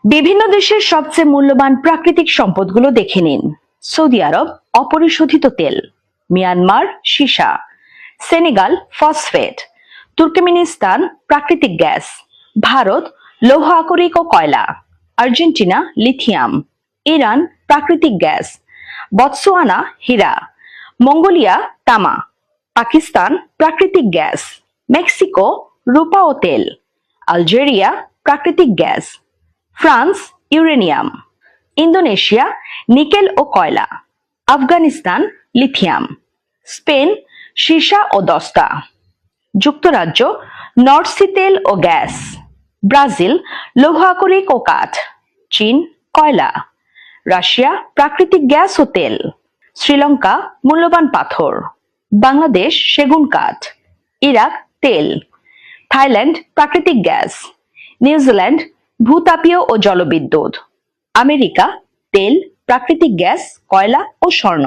বিভিন্ন দেশের সবচেয়ে মূল্যবান প্রাকৃতিক সম্পদগুলো দেখে নিন। সৌদি আরব অপরিশোধিত তেল, মিয়ানমার সীসা, সেনেগাল ফসফেট, তুর্কমেনিস্তান প্রাকৃতিক গ্যাস, ভারত লৌহ আকরিক ও কয়লা, আর্জেন্টিনা লিথিয়াম, ইরান প্রাকৃতিক গ্যাস, বতসোয়ানা হীরা, মঙ্গোলিয়া তামা, পাকিস্তান প্রাকৃতিক গ্যাস, মেক্সিকো রূপা ও তেল, আলজেরিয়া প্রাকৃতিক gas, France uranium, Indonesia nickel ও কয়লা, আফগানিস্তান লিথিয়াম, স্পেন সীসা ও দস্তা, যুক্তরাজ্য নর্থ সি তেল ও গ্যাস, ব্রাজিল লৌহ আকরিক ও কাঠ, চীন কয়লা, রাশিয়া প্রাকৃতিক গ্যাস ও তেল, শ্রীলঙ্কা মূল্যবান পাথর, বাংলাদেশ সেগুন কাঠ, ইরাক তেল, থাইল্যান্ড প্রাকৃতিক গ্যাস, নিউজিল্যান্ড ভূতাপীয় ও জলবিদ্যুৎ, আমেরিকা তেল, প্রাকৃতিক গ্যাস, কয়লা ও স্বর্ণ।